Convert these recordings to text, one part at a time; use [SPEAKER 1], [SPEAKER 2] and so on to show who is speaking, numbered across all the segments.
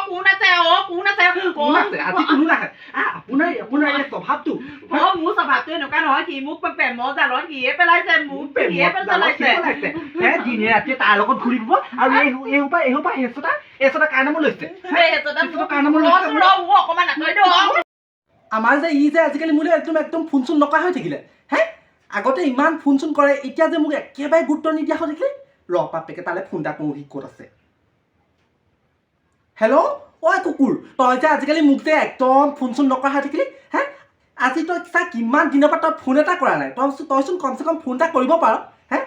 [SPEAKER 1] কোন আছে কোন আছে
[SPEAKER 2] আজি কোনো নাহে আপোনাৰ এই স্বভাৱটো
[SPEAKER 1] মোৰ স্বভাৱটো এনেকুৱা নহয় কি মোক প্ৰেমৰ জালত সিয়ে পেলাইছে মোক সিয়ে পেলাইছে
[SPEAKER 2] দিনে ৰাতিয়ে তাৰ লগত ঘূৰি ফুৰিব আৰু এইসোপা হেঁচটা কাৰ নামত লৈছে
[SPEAKER 1] অকমান আঁতৰি দিয়ক
[SPEAKER 2] আমাৰ যে ই যে আজিকালি মোলৈ একদম ফোন চোন নকৰা হৈ থাকিলে হে আগতে ইমান ফোন চোন কৰে এতিয়া যে মোক একেবাৰে গুৰুত্ব নিদিয়া হৈ থাকিলে বাপেকে তালৈ ফোন এটা কৰোঁ সি ক'ত আছে হেল্ল' ঐ কুকুৰ তই যে আজিকালি মোক যে একদম ফোন চোন নকৰা হৈ থাকিলি হে আজি তই চা কিমান দিনৰ পৰা তই ফোন এটা কৰা নাই তইচোন কমচে কম ফোন এটা কৰিব পাৰ হে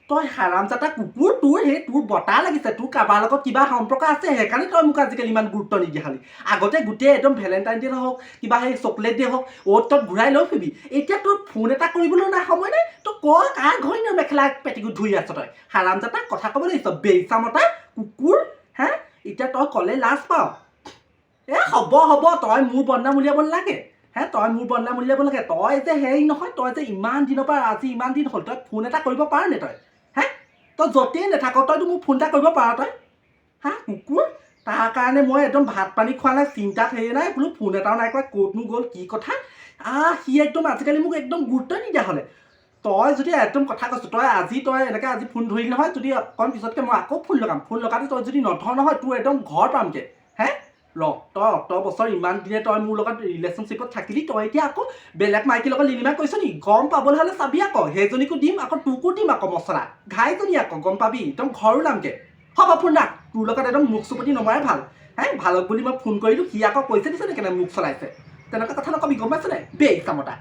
[SPEAKER 2] তই হাৰামজাতা কুকুৰ তোৰ বতাহ লাগিছে তোৰ কাৰোবাৰ লগত কিবা সম্পৰ্ক আছে সেইকাৰণে তই মোক আজিকালি ইমান গুৰুত্ব নিদিয়া হ'লি আগতে গোটেই একদম ভেলেণ্টাইন ডে হওক কিবা সেই চকলেট ডে হওক তই ঘূৰাই লৈ ফুৰিবি এতিয়া তোৰ ফোন এটা কৰিবলৈ নাই সময় নাই তই কাৰ ঘৰ মেখেলা পেটিকোট ধুই আছ তই হাৰামজাতা কথা ক'ব লাগিছ বেইচামতা কুকুৰ হে এতিয়া তই ক'লে লাজ পাৱ হ'ব তই মোৰ বদনাম উলিয়াব নালাগে হে তই মোৰ বদনাম উলিয়াব নালাগে তই যে হেৰি নহয় তই যে ইমান দিনৰ পৰা আজি ইমান দিন হ'ল তই ফোন এটা কৰিব পাৰ নে তই হে তই য'তেই নাথাক তইতো মোক ফোন এটা কৰিব পাৰ তই হা কুকুৰ তাৰ কাৰণে মই একদম ভাত পানী খোৱা নাই চিন্তাত হেৰি নাই বোলো ফোন এটাও নাই কৰা ক'তনো গ'ল কি কথা সি একদম আজিকালি মোক একদম গুৰুত্ব নিদিয়া হ'লে তই যদি একদম কথা কৈছোঁ তই এনেকৈ আজি ফোন ধৰিলি নহয় যদি অকণ পিছতকৈ মই আকৌ ফোন লগাওঁতে তই যদি নধৰ নহয় তোৰ একদম ঘৰ পামগৈ হে তই অত বছৰ ইমান দিনে তই মোৰ লগত ৰিলেশ্যনশ্বিপত থাকিলি তই এতিয়া আকৌ বেলেগ মাইকীৰ লগত লিলিমাই কৈছ নি গম পাবলৈ হ'লে চাবি আকৌ সেইজনীকো দিম আকৌ তোকো দিম আকৌ মছলা ঘাইজনী আকৌ গম পাবি একদম ঘৰো নামগে হ'ব ফোন ৰাখ তোৰ লগত একদম মুখ চুপতি নমৰাই ভাল হে ভালক বুলি মই ফোন কৰিলোঁ সি আকৌ কৈছে দিছে নে কেনে মুখ চলাইছে তেনেকুৱা কথা নকবি গম পাইছ নাই বেই চামতা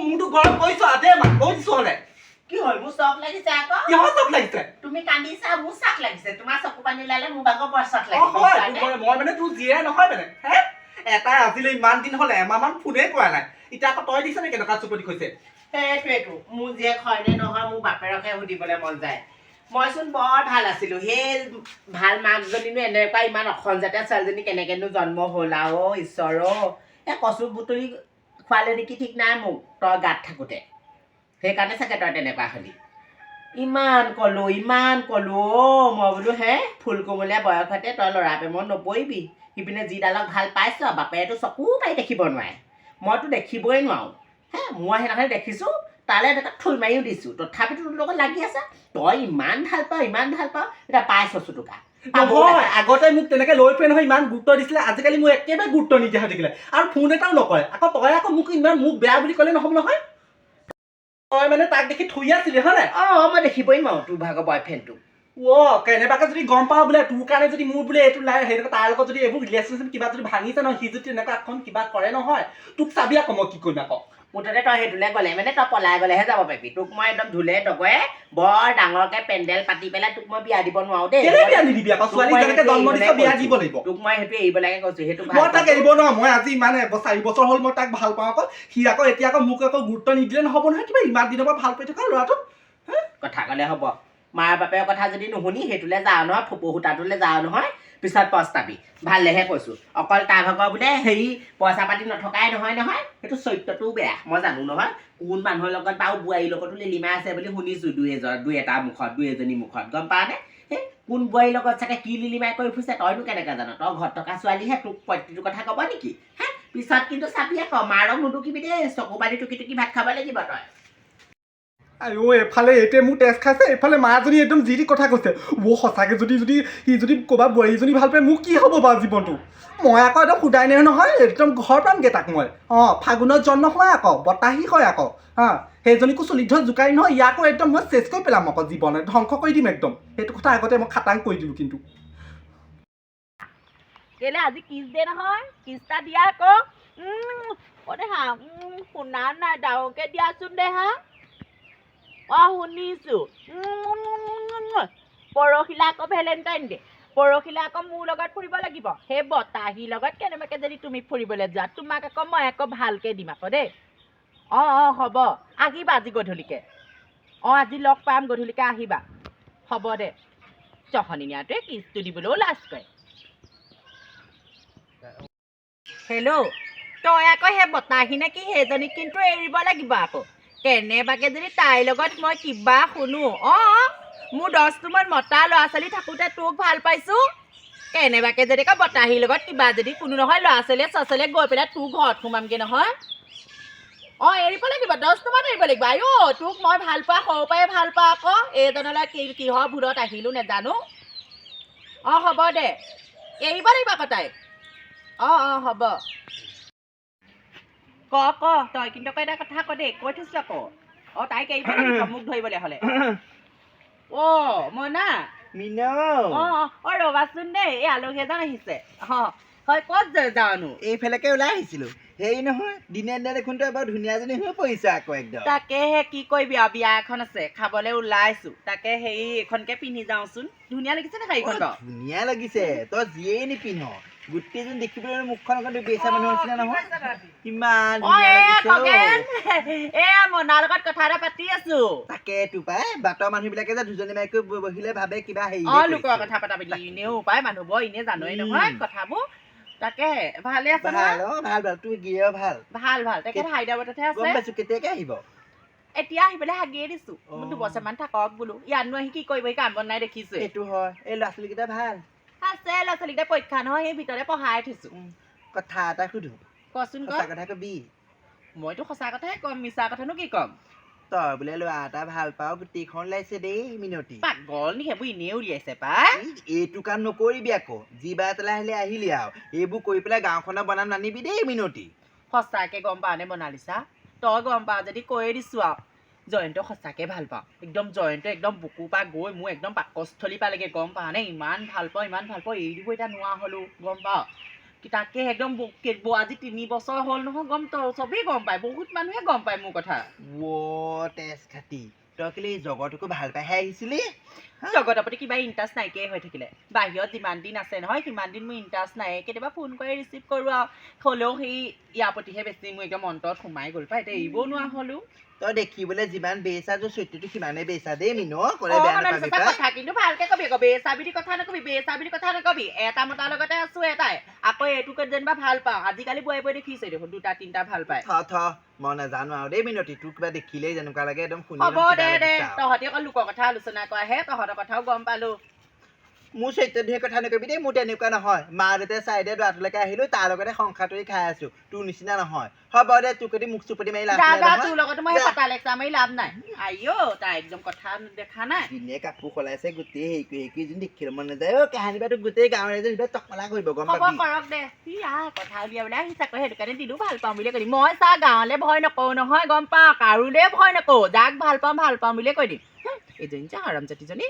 [SPEAKER 2] মোৰটো গৰম কৰিছ দে মা কৈ দিছো হ'লে
[SPEAKER 1] কি হ'ল মোৰ চক লাগিছে আকৌ
[SPEAKER 2] কিহৰ চক লাগিছে
[SPEAKER 1] তুমি কান্দিছা মোৰ চাক লাগিছে তোমাৰ চকু পানী ওলালে মোৰ ভাগৰ বৰ চাক
[SPEAKER 2] লাগিছে মই মানে তোৰ জীয়াই নহয় মানে হে এটাই আজিলৈ ইমান দিন হ'ল এমাহমান ফোনেই কৰা নাই এতিয়া আকৌ তই দিছ নে কেনেকুৱা চুপতি কৈছে
[SPEAKER 1] সেইটোৱেতো মোৰ জীয়েক হয় নে নহয় মোৰ বাপেৰকে সুধিবলৈ মন যায় মইচোন বৰ ভাল আছিলোঁ সেই ভাল মাকজনীনো এনেকুৱা ইমান অসমজাতীয় ছোৱালীজনী কেনেকৈনো জন্ম হ'ল আৰু ঈশ্বৰ এই কচু বুটলি খোৱালে নেকি ঠিক নাই মোক তই গাত থাকোঁতে সেইকাৰণে চাগে তই তেনেকুৱা হ'লি ইমান ক'লোঁ মই বোলো হে ফুলকুমলীয়া বয়সতে তই ল'ৰা প্ৰেমত নপৰিবি সিপিনে যিডালক ভাল পাইছ বাপেৰেতো চকু পাই দেখিব নোৱাৰে মইতো দেখিবই নোৱাৰোঁ হে মই সেইদিনাখনি দেখিছোঁ তালৈ এনেকৈ থুই মাৰিও দিছোঁ তথাপিতো তোৰ লগত লাগি আছে তই ইমান ভাল পাৱ এতিয়া পাইছ চুটুকা
[SPEAKER 2] নহয় আগতে মোক তেনেকৈ লৈ ফুৰে নহয় ইমান গুৰুত্ব দিছিলে আজিকালি মোক একেবাৰে গুৰুত্ব নিদিয়া হৈ থাকিলে আৰু ফোন এটাও নকৰে আকৌ তই আকৌ মোক ইমান মোক বেয়া বুলি ক'লে নহ'ব নহয় তই মানে তাক দেখি থুই আছিলি হয় নাই
[SPEAKER 1] মই দেখিবই নোৱাৰোঁ তোৰ ভাগৰ বয়ফ্ৰেণ্ডটো
[SPEAKER 2] কেনেবাকৈ যদি গম পাওঁ বোলে তোৰ কাৰণে যদি মোৰ বোলে এইটো সেইটো তাৰ লগত যদি এইবোৰ ৰিলেশ্যনশ্বিপ কিবা যদি ভাঙিছে নহয় সি যদি তেনেকুৱা এখন কিবা কৰে নহয় তোক চাবি আকৌ মই কি কৰিম আকৌ
[SPEAKER 1] মুঠতে তই সেইটোলৈ গ'লে মানে তই পলাই গ'লেহে যাব পাৰিবি তোক মই একদম ধুলে তগৰে বৰ ডাঙৰকৈ পেণ্ডেল পাতি পেলাই তোক মই বিয়া দিব নোৱাৰোঁ দেই
[SPEAKER 2] বিয়া নিদিবি আকৌ ছোৱালী যেনেকৈ জন্ম দিছ বিয়া দিব লাগিব
[SPEAKER 1] তোক মই সেইটো এৰিব লাগে কৈছোঁ সেইটো
[SPEAKER 2] মই তাক এৰিব নোৱাৰোঁ মই আজি ইমান 4 বছৰ হ'ল মই তাক ভাল পাওঁ আকৌ সি আকৌ এতিয়া আকৌ মোক আকৌ গুৰুত্ব নিদিলে নহ'ব নহয় কিবা ইমান দিনৰ পৰা ভাল পাই থকা ল'ৰাটো
[SPEAKER 1] কথা ক'লে হ'ব মাৰ বাপেৰ কথা যদি নুশুনি সেইটোলৈ যাওঁ নহয় ফুপু সূতাটোলৈ যাওঁ নহয় পিছত পস্তাবি ভালেহে কৈছোঁ অকল তাৰ ভাগৰ বোলে হেৰি পইচা পাতি নথকাই নহয় সেইটো চৰিত্ৰটোও বেয়া মই জানো নহয় কোন মানুহৰ লগত বাৰু বোৱাৰীৰ লগতো লিলিমাই আছে বুলি শুনিছোঁ দুই এজনী মুখত গম পাৱ নে সেই কোন বোৱাৰীৰ লগত চাগে কি লিলিমাই কৰি ফুৰিছে তইনো কেনেকৈ জান তই ঘৰত থকা ছোৱালীহে তোক প্ৰত্যেকটো কথা ক'ব নেকি হে পিছত কিন্তু চাবি আকৌ মাৰক নুটুকিবি দেই চকু পানী টুকি ভাত খাব লাগিব তই
[SPEAKER 2] এফালে এইটোৱে মোক তেজ খাইছে এইফালে মাজনী একদম যি কথা কৈছে সঁচাকৈ সি যদি ক'ৰবাত বোৱাৰীজনী ভাল পায় মোক কি হ'ব বাৰু জীৱনটো মই আকৌ একদম সুদাই নাই নহয় একদম ঘৰ পামগৈ তাক মই ফাগুনত জন্ম হয় আকৌ বতাহী হয় আকৌ সেইজনীকো চুলি ধৰ জোকাৰি নহয় ইয়াকো একদম মই চেচ কৰি পেলাম আকৌ জীৱনত ধ্বংস কৰি দিম একদম সেইটো কথা আগতে মই খাটাং কৰি দিলোঁ কিন্তু
[SPEAKER 1] কেলে আজি কিছ দে নহয় কিছটা দিয়া আকৌ হা শুনা নাই ডাঙৰকৈ দিয়াচোন দে হা শুনিছোঁ পৰহিলা আকৌ ভেলেণ্টাইন ডে পৰহিলা আকৌ মোৰ লগত ফুৰিব লাগিব সেই বতাহীৰ লগত কেনেবাকৈ যদি তুমি ফুৰিবলৈ যোৱা তোমাক আকৌ মই আকৌ ভালকৈ দিম আকৌ দেই হ'ব আহিবা আজি গধূলিকৈ আজি লগ পাম গধূলিকৈ আহিবা হ'ব দে চহনীয়াটোৱে কিছটো দিবলৈও লাজ কৰে হেল্ল' তই আকৌ সেই বতাহী নে কি সেইজনীক কিন্তু এৰিব লাগিব আকৌ
[SPEAKER 3] কেনেবাকে যদি তাইৰ লগত মই কিবা শুনো মোৰ 10টামান মতা ল'ৰা ছোৱালী থাকোঁতে তোক ভাল পাইছোঁ কেনেবাকে যদি বতাহীৰ লগত কিবা যদি কোনো নহয় ল'ৰা ছোৱালীয়ে গৈ পেলাই তোৰ ঘৰত সোমামগৈ নহয় এৰিব লাগিব 10টামান এৰিব লাগিব তোক মই ভাল পোৱা সৰুৰ পৰাই ভাল পাওঁ আকৌ এইজনলৈ কিহৰ ভূৰত আহিলোঁ নেজানো হ'ব দে এৰিব লাগিব আকৌ তাইক হ'ব ক তই কিন্তু এটা কথা ক দেই কৈ থৈছোঁ আকৌ তাইক এৰিব লাগিব মোক ধৰিবলৈ হ'লে মইনা ৰবাচোন দেই এই আলহী এজন আহিছে হয় ক'ত যাওঁনো
[SPEAKER 4] এইফালেকে ওলাই আহিছিলোঁ হেৰি নহয় দিনে দিনে দেখোন তই বৰ ধুনীয়াজনী হৈ পৰিছ আকৌ একদম
[SPEAKER 3] তাকেহে কি কৰিবি আৰু বিয়া এখন আছে খাবলৈ ওলাইছোঁ তাকে হেৰি এইখনকে পিন্ধি যাওঁচোন ধুনীয়া লাগিছে নে শাড়ীখন বাৰু
[SPEAKER 4] ধুনীয়া লাগিছে তই যিয়েই নিপিন্ধ গোটেইজন দেখিবলৈ মুখখন অকণ বেচা মানুহৰ নিচিনা নহয় কিমান
[SPEAKER 3] মনাৰ লগত কথা এটা পাতি আছো
[SPEAKER 4] তাকে তো পাই বাটৰ মানুহবিলাকে যে দুজনী মাইকৈ বহিলে ভাবে কিবা হেৰি
[SPEAKER 3] লোকৰ কথা পতা পাতি এনেও পাই মানুহবোৰ এনে জানই নহয় কথাবোৰ তাকে ভালে আছে
[SPEAKER 4] ভাল ভাল তোৰ গিয়েও ভাল
[SPEAKER 3] ভাল তেখেত হায়দৰাবাদতহে আছে
[SPEAKER 4] গম পাইছো কেতিয়াকে আহিব
[SPEAKER 3] এতিয়া আহি পেলাই হাগিয়ে দিছো 2বছৰমান থাকক বোলো ইয়াতনো আহি কি কৰিব কাম বন নাই দেখিছো
[SPEAKER 4] এইটো হয় এই ল'ৰা ছোৱালীকেইটা ভাল
[SPEAKER 3] আছে ল'ৰা ছোৱালীকেইটা পৰীক্ষা নহয় সেই ভিতৰে পঢ়াই থৈছো
[SPEAKER 4] কথা এটা সুধো
[SPEAKER 3] কচোন
[SPEAKER 4] সঁচা কথা কবি
[SPEAKER 3] মইতো সঁচা কথাই কম মিছা কথানো কি কম
[SPEAKER 4] তই বোলে ল'ৰা এটা ভাল পাওঁ গোটেইখন ওলাইছে দেই মিনতি
[SPEAKER 3] পাগল নি সেইবোৰ এনেই উলিয়াইছে পাই
[SPEAKER 4] এইটো কাম নকৰিবি আকৌ যি বাৰ তেলাই আহিলে আহিলি আৰু এইবোৰ কৰি পেলাই গাঁওখনৰ বনাম নানিবি দেই মিনতি
[SPEAKER 3] সঁচাকে গম পাওঁ নে মনালিছা তই গম পাওঁ যদি কৈয়ে দিছো আৰু জয়ন্তক সঁচাকে ভাল পাওঁ একদম জয়ন্ত একদম বুকুৰ পৰা গৈ মোৰ একদম পাকস্থলী পালেগে গম পাওঁ নে ইমান ভাল পাওঁ এৰি দিব এতিয়া নোৱাৰা হ'লো গম পাওঁ তাকে একদম আজি 3 বছৰ হ'ল নহয় গম চবেই গম পায় বহুত মানুহে গম পায় মোৰ কথা
[SPEAKER 4] তেজ খাতি তই কেলে জগতকো ভাল পাইহে আহিছিলি
[SPEAKER 3] জগতৰ প্ৰতি কিবা ইণ্টাৰেষ্ট নাইকিয়াই হৈ থাকিলে বাহিৰত যিমান দিন আছে নহয় সিমান দিন মোৰ ইণ্টাৰেষ্ট নাই কেতিয়াবা ফোন কৰি ৰিচিভ কৰোঁ আৰু হ'লেও সেই ইয়াৰ প্ৰতিহে বেছি মোৰ একদম অন্তৰত সোমাই গ'ল পাই এতিয়া এৰিবও নোৱাৰা হ'লো
[SPEAKER 4] তই দেখিবলৈ যিমান বেচা তোৰ চৰিত্ৰটো সিমানেই বেচা দেই মিনো
[SPEAKER 3] কথা কিন্তু ভালকে কবি আকৌ বেচা বুলি কথা নকবি এটা মতাৰ লগতে আছো এটাই আকৌ এইটোকে যেনিবা ভাল পাওঁ আজিকালি বোৱাৰী দেখিছে দেখোন 2-3টা ভাল পায়
[SPEAKER 4] মই নাজানো আৰু দেই মিনতি তোৰ কিবা দেখিলেই যেনেকুৱা লাগে একদম শুনি
[SPEAKER 3] হ'ব দে তহঁতি অকল লোকৰ কথা আলোচনা কৰাহে তহঁতৰ কথাও গম পালো
[SPEAKER 4] মোৰ চৰিত্ৰ ধেৰ কথা নকবি দেই মোৰ তেনেকুৱা নহয় মা দেউতাই চাইডে দৰাটোলৈকে আহিলো তাৰ লগতে সংসাৰ তৰি খাই আছো তোৰ নিচিনা নহয় হ'ব দে তোৰ যদি মুখ চুপতি মাৰি লাভ
[SPEAKER 3] তোৰ লগতো মই পতা লেকচা মাৰি লাভ নাই তাই একদম কথা দেখা নাই
[SPEAKER 4] দিনে কাপোৰ সলাইছে গোটেই হেৰি যোন দেখিলে মন নাযায় কাহানী বাটো গোটেই গাঁৱৰ ৰাইজে টকলা কৰিব গম পাবি
[SPEAKER 3] কৰক দে কথা উলিয়াবলৈ আহিছে আকৌ সেইটো কাৰণে দিলো ভাল পাওঁ বুলি কৈ দিম মই গাঁৱলৈ ভয় নকৰো নহয় গম পাওঁ কাৰোলে ভয় নকৰো যাক ভাল পাওঁ বুলিয়ে কৈ দিম এইজনী যা আৰাম জাতিজনী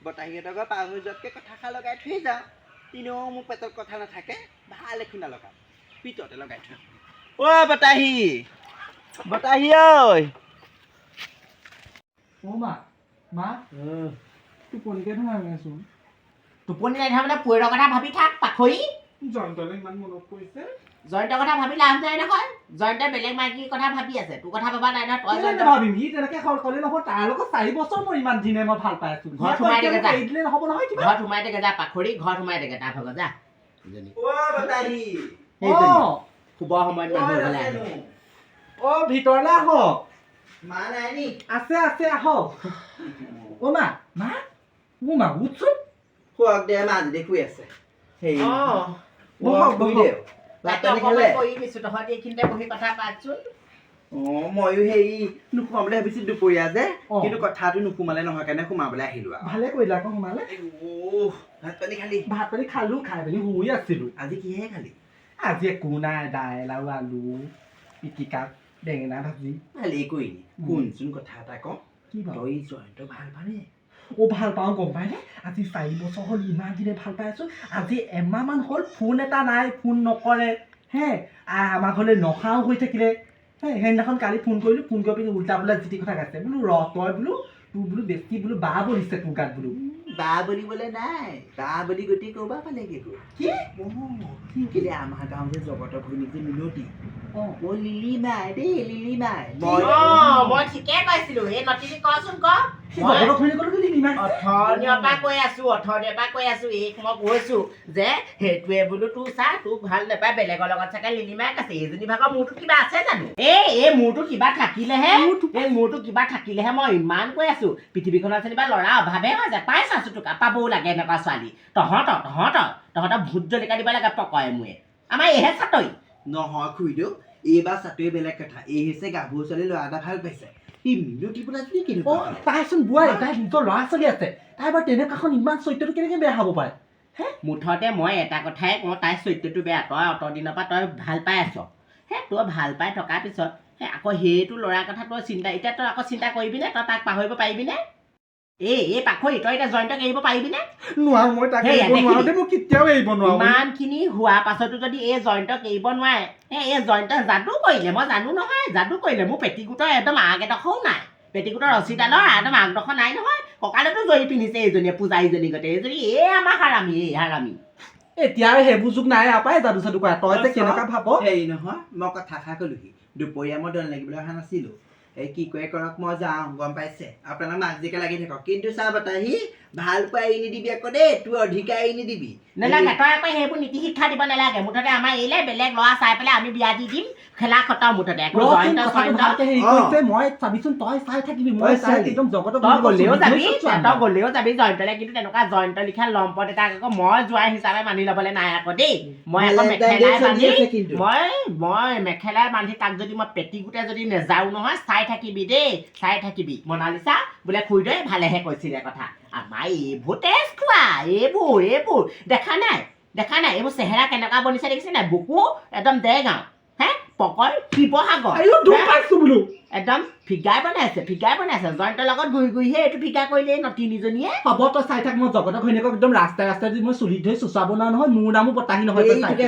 [SPEAKER 4] বতাহীহঁতক পাৰ হৈ যোৱাতকৈ কথাষাৰ লগাই থৈ যাওঁ এনেও মোৰ পেটত কথা নাথাকে ভাল একো নলগাওঁ পিততে লগাই থৈ বতাহী ঐ
[SPEAKER 2] মা টোপনিকে ধৰা আছো
[SPEAKER 1] টোপনি নাই ধৰা মানে পুৱেৰৰ কথা ভাবি থাক পাখৰি
[SPEAKER 2] জয়ন্তলৈ ইমান মনত পৰিছে
[SPEAKER 1] জয়ন্তৰ কথা ভাবি লাভ নাই নহয় জয়ন্তই বেলেগ মাইকীৰ কথা ভাবি আছে তোৰ কথা ভাবা নাই নহয় তই জয়ন্ত
[SPEAKER 2] ভাবিম সি তেনেকে ক'লে নহ'ব তাৰ লগত 4 বছৰ মই ইমান দিনে মই ভাল পাই আছো
[SPEAKER 1] ঘৰত সোমাই থাকে যা
[SPEAKER 2] দিলে নহ'ব নহয়
[SPEAKER 1] ঘৰত সোমাই থাকে যা পাখৰি ঘৰত সোমাই থাকে তাৰ ভাগত যা
[SPEAKER 4] বতাহী
[SPEAKER 1] শুব সময়ত মানুহ ঘৰলৈ আহে
[SPEAKER 2] ভিতৰলৈ আহক
[SPEAKER 4] মা নাই নি
[SPEAKER 2] আছে আহক মা উঠছোন
[SPEAKER 4] খুৱাক দে মা যদি শুই আছে হেৰি ময়ো হেৰি নোসোমাবলৈ ভাবিছো দুপৰীয়া যে কিন্তু কথাটো নোসোমালে নহয় কাৰণে সোমাবলৈ আহিলো আৰু
[SPEAKER 2] ভালে কৰিলা আকৌ সোমালে
[SPEAKER 4] ভাত পানী
[SPEAKER 2] খালো খাই পিনি শুই আছিলো
[SPEAKER 4] আজি কিহে খালি
[SPEAKER 2] আজি একো নাই দাইল আৰু আলু পিটিকা বেঙেনা ভাজি
[SPEAKER 4] ভালেই কৰিলি শুনচোন কথা এটা কওঁ
[SPEAKER 2] কি
[SPEAKER 4] তই জয়ন্ত ভাল পানে
[SPEAKER 2] ভাল পাওঁ গম পায়নে আজি 4 বছৰ হ'ল ইমান দিনে ভাল পাই আছো আজি এমাহমান হ'ল ফোন এটা নাই ফোন নকৰে আমাৰ ঘৰলৈ নখাও হৈ থাকিলে সেইদিনাখন কালি ফোন কৰিলোঁ ফোন কৰি পিনি উল্টা পোল্টা যি টি কথা গাইছে বোলো তই বোলো তোৰ বোলো বেছি বোলো বাহ বলিছে তোৰ গাত বোলো
[SPEAKER 4] বাহ বুলিবলৈ নাই বাহ বুলি গতি কৰবা পালেগে কি কেলে আমাৰ গাঁৱত যে জগতৰ ঘৈণীক যে মিনতি লিলি মাই দেই লিলি মাই
[SPEAKER 1] মই ঠিকে কৈছিলো এই নটিনী কচোন ক
[SPEAKER 2] সি জগতৰ ঘৈণীয়েকৰ লগত লিলিমাই
[SPEAKER 1] অথনিৰ পৰা কৈ আছো এইক মই কৈছো যে সেইটোৱে বোলো তোৰ চা তোক ভাল নাপায় বেলেগৰ লগত চাগে লিলিমাই আছে এইজনী ভাগৰ মূৰটো কিবা আছে জানো এই মূৰটো কিবা থাকিলেহে মই ইমান কৈ আছো পৃথিৱীখনত যেনিবা ল'ৰা অভাৱে হৈ যায় পাই চাইছো তোক পাবও লাগে এনেকুৱা ছোৱালী তহঁতৰ ভূত জলকীয়া দিব লাগে পকৰে মোৰে আমাৰ এইহে চাতৰি
[SPEAKER 4] নহয় খুৰীদেউ এইবাৰ চাটোৱে বেলেগ কথা এই হৈছে গাভৰু ছোৱালী ল'ৰা এটা ভাল পাইছে সি মিনতি বোলা কি কেনেকুৱা
[SPEAKER 2] তাইচোন বোৱাৰী তাই নিজৰ ল'ৰা ছোৱালী আছে তাই বাৰু তেনেকুৱাখন ইমান চৰিত্ৰটো কেনেকৈ বেয়া হ'ব পাৰে
[SPEAKER 1] মুঠতে মই এটা কথাই কওঁ তাইৰ চৰিত্ৰটো বেয়া তই অত দিনৰ পৰা তই ভাল পাই আছ তই ভাল পাই থকাৰ পিছত আকৌ সেইটো ল'ৰাৰ কথা তই এতিয়া তই আকৌ চিন্তা কৰিবিনে তই তাক পাহৰিব পাৰিবিনে এই পাখৰি তই এতিয়া জয়ন্তক এৰিব পাৰিবিনে
[SPEAKER 2] নোৱাৰো মই তাক এৰিব নোৱাৰো দেই মই কেতিয়াও এৰিব নোৱাৰো
[SPEAKER 1] ইমানখিনি হোৱাৰ পাছতো যদি এই জয়ন্তক এৰিব নোৱাৰে এই জয়ন্তই যাদু কৰিলে মই জানো নহয় যাদু কৰিলে মোৰ পেটিকোটৰ একদম আগ এডোখৰো নাই পেটিকোটৰ ৰছীডালৰ একদম আগডোখৰ নাই নহয় কঁকালতো জৰি পিন্ধিছে এইজনীয়ে পূজাৰীজনী গতে এইজনী আমাৰ হাৰামী
[SPEAKER 2] এতিয়া আৰু সেইবোৰ যুগ নাই আপাই যাদু চাদু কৰা তই যে কেনেকুৱা ভাব
[SPEAKER 4] হেৰি নহয় মই কথা ক'লোহি দুপৰীয়া মই দল লাগিবলৈ অহা নাছিলো এই কি কৰে কৰক মই যাওঁ গম পাইছে আপোনাক মাক জিকে লাগি থাকক কিন্তু চা বতাহি ভাল পাই এৰি নিদিবি আকৌ দেই তোৰ অধিকাৰ এৰি নিদিবি
[SPEAKER 1] নালাগে তই আকৌ সেইবোৰ নীতি শিক্ষা দিব নালাগে মুঠতে আমাৰ এৰিলে বেলেগ ল'ৰা চাই পেলাই আমি বিয়া দি দিম খেলা খতম মুঠতে
[SPEAKER 2] মই চাবিচোন তই চাই থাকিবি মই চাই একদম জগতত
[SPEAKER 1] তই গ'লেও যাবি জয়ন্তলে কিন্তু তেনেকুৱা জয়ন্ত লিখা লম্পট এটাক আকৌ মই জোৱাই হিচাপে মানি ল'বলৈ নাই আকৌ দেই মই আকৌ মেখেলাই বান্ধি তাক যদি মই পেটিকোটে যদি নেযাওঁ নহয় চাই থাকিবি মনালিছা বোলে খুৰীদেৱে ভালেহে কৈছিলে কথা আমাৰ এইবোৰ তেজ খোৱা এইবোৰ দেখা নাই এইবোৰ চেহেৰা কেনেকুৱা বনিছে দেখিছে নাই বুকু একদম দেৰগাঁও পকৰ শিৱসাগৰ একদম ফিগাৰ বনাইছে জয়ন্তৰ লগত ঘূৰিহে এইটো ফিগাৰ কৰিলে তিনিজনীয়ে
[SPEAKER 2] হ'ব তই চাই থাক মই জগতৰ ঘৈণীয়েকক একদম ৰাস্তাই যদি মই চুলি ধৰি চুচাব নোৱাৰো নহয় মোৰ নামো বতাহী নহয়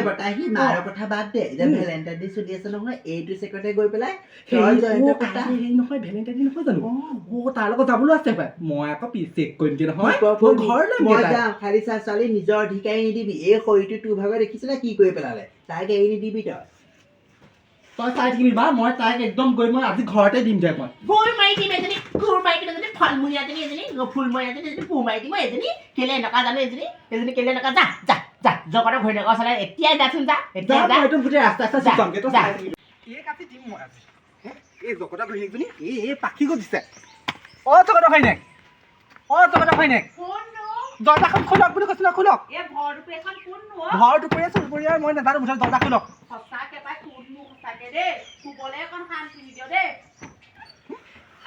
[SPEAKER 4] বতাহী মাৰৰ কথা বাদ দে এতিয়া ভেলেণ্টাইন ডে চলি আছে নহয় এইটো চেকতে গৈ পেলাই
[SPEAKER 2] হেৰি নহয় ভেলেণ্টাইন ডে নহয় জানো তাৰ লগত যাবলৈ আছে পাই মই আকৌ চেক কৰিম দিয়া নহয়
[SPEAKER 4] মই যাম খালি চা ছোৱালী নিজৰ অধিকাৰী নিদিবি এই শৰীৰটো তোৰ ভাগৰ দেখিছ নে কি কৰি পেলালে তাইক এৰি নিদিবি
[SPEAKER 2] তই চাই থাকিবি বা মই তাইক একদম গৈ মই আজি ঘৰতে দিম দে মই
[SPEAKER 1] ঘূৰ মাৰি দিম এজনী ফলমূলীয়াজনী ফুলমূলীয়াজনী ফুৰ মাৰি দিম এজনী কেলে এনেকুৱা জানো এজনী কেলে এনেকুৱা যা জগতৰ ঘৈণীয়েকৰ ওচৰলৈ এতিয়াই যাচোন যা
[SPEAKER 2] পাখি গজিছে অ জগতৰ ঘৈণীয়েক দৰ্জাখন খোলক বুলি কৈছিলো খোলক ভৰ দুপৰীয়া চুপৰীয়া মই নাজানো মুঠতে দৰ্জা খোলক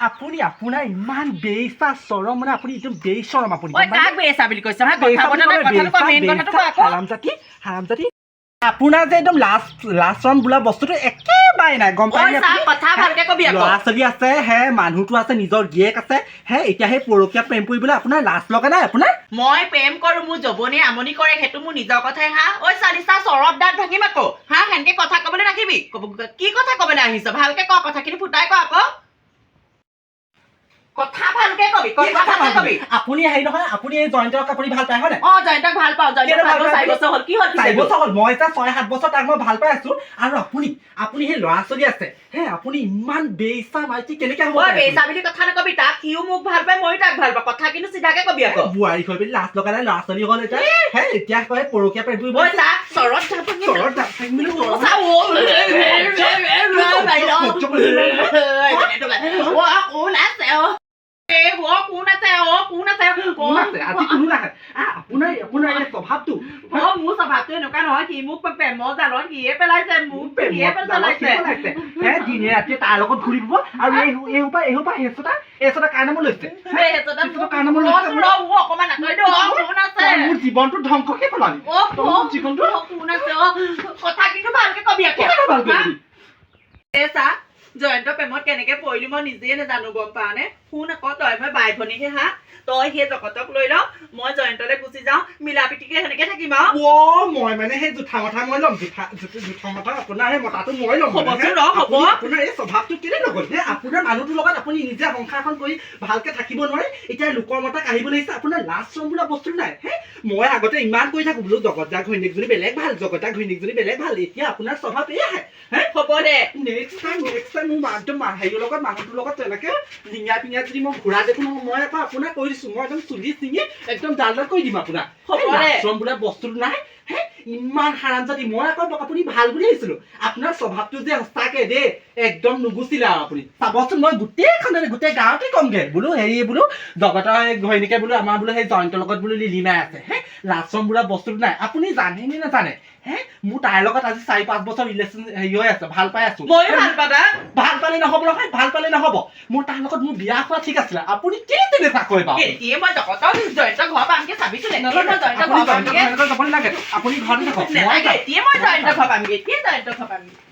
[SPEAKER 2] আপুনি আপোনাৰ ইমান বেইছা চৰম মানে আপুনি একদম বেইচৰম আপুনি হাৰামজাতি আপোনাৰ যে একদম লাষ্ট বোলা বস্তুটো একেবাৰে নাই গম পাই ল'ৰা ছোৱালী আছে মানুহটো আছে নিজৰ গিয়েক আছে এতিয়া সেই পৰকীয়া প্ৰেম কৰিবলৈ আপোনাৰ লাজ লগা নাই আপোনাৰ
[SPEAKER 3] মই প্ৰেম কৰো মোৰ জবনে আমনি কৰে সেইটো মোৰ নিজৰ কথাই ঐ চালিচা চৰব দাঁত ভাঙিম আকৌ সেনেকে কথা কবলৈ ৰাখিবি কি কথা কবলৈ আহিছ ভালকে ক কথাখিনি ফুটাই ক আকৌ কথা ভালকে কবি
[SPEAKER 2] আপুনি হেৰি নহয় আপুনি এই জয়ন্তক আপুনি ভাল পায় হয়
[SPEAKER 3] জয়ন্তক ভাল পাওঁ জয়ন্তক 4 বছৰ হ'ল কি হ'ল
[SPEAKER 2] 4 বছৰ হ'ল মই এতিয়া 6-7 বছৰ তাক মই ভাল পাই আছো আৰু আপুনি সেই ল'ৰা ছোৱালী আছে আপুনি ইমান বেইছা মাইতি কেনেকে হ'ব
[SPEAKER 3] বেইছা বুলি কথা নকবি তাক সিও মোক ভাল পায় মই তাক ভাল পাওঁ কথা কিন্তু চিধাকে কবি আকৌ
[SPEAKER 2] বুঢ়াৰী হৈ পেলাই লাজ লগা নাই ল'ৰা ছোৱালী হ'ল এতিয়া কয় পৰকীয়া প্ৰেম কৰিব
[SPEAKER 3] কোন আছে
[SPEAKER 2] আপোনাৰ স্বভাৱটো
[SPEAKER 3] মোৰ স্বভাৱটো এনেকুৱা নহয় সি মোক প্ৰেমৰ জালত সিয়ে পেলাইছে মোক
[SPEAKER 2] দিনে ৰাতিয়ে তাৰ লগত ঘূৰি ফুৰিব আৰু এইসোপা হেঁচতা কাৰ নামত লৈছে মোৰ জীৱনটো ধ্বংসকে পেলালি
[SPEAKER 3] কথা কিন্তু ভালকে কবি জয়ন্ত প্ৰেমত কেনেকে পৰিলো মই নিজে নাজানো গম পাৱ নে শুন আকৌ তই মই বাই ভনীহে তই সেই জগতক লৈ ল মই জয়ন্তলৈ গুচি যাওঁ মিলা পিটিকে সেনেকে থাকিম আৰু
[SPEAKER 2] মই মানে সেই জোঠা মথা মই ল'ম জোঠা মথা আপোনাৰ সেই মতাটো মই ল'ম
[SPEAKER 3] হ'ব
[SPEAKER 2] আপোনাৰ এই স্বভাৱটো কেলে নগ'ল আপোনাৰ মানুহটোৰ লগত আপুনি নিজে সংসাৰখন কৰি ভালকে থাকিব নোৱাৰে এতিয়া লোকৰ মতা কাঢ়িব লাগিছে আপোনাৰ লাজ চৰম বোলা বস্তু নাই মই আগতে ইমান কৈ থাকো বোলো জগতদা ঘৈণীয়েকজনী বেলেগ ভাল এতিয়া আপোনাৰ স্বভাৱ এয়াহে
[SPEAKER 3] হ'ব দে
[SPEAKER 2] নেক্সট টাইম যে মোৰ একদম হেৰিৰ লগত মানুহটোৰ লগত তেনেকে লিঙাই পিঙাই যদি মই ঘূৰা দেখোঁ নহয় মই আকৌ আপোনাক কৈ দিছোঁ মই একদম চুলি চিঙি একদম ডালডাল কৰি দিম আপোনাক লাচন বোলা বস্তুটো নাই হে ইমান হাৰামজাতি মই আকৌ আপুনি ভাল বুলি ভাবিছিলোঁ আপোনাৰ স্বভাৱটো যে সঁচাকে দেই একদম নুগুচিলে আৰু আপুনি চাবচোন মই গোটেইখনে গোটেই গাঁৱতে কমগে বোলো হেৰি বোলো জগতৰ ঘৈণীকে বোলো আমাৰ বোলো সেই জয়ন্তৰ লগত বোলো লিলিমাই আছে হে লাচন বোলা বস্তুটো নাই আপুনি জানে নে নাজানে হে মোৰ তাইৰ লগত আজি 4-5 বছৰ ৰিলেশ্যন হেৰি হৈ আছে ভাল পাই আছো
[SPEAKER 3] ময়ো ভাল পাবা
[SPEAKER 2] ভাল পালে নহ'ব নহয় ভাল পালে নহ'ব মোৰ তাৰ লগত মোৰ বিয়া হোৱা ঠিক আছিলে আপুনি কি তেনেকুৱা কয় বাৰু
[SPEAKER 3] এতিয়া মই জগতৰ জয়ন্ত ঘৰ পামগে চাবিচোন এতিয়া মই জয়ন্ত ঘৰ পামগে
[SPEAKER 2] আপুনি ঘৰতে থাকক
[SPEAKER 3] নালাগে এতিয়া মই জয়ন্ত ঘৰ পামগে এতিয়া জয়ন্ত ঘৰ পামগে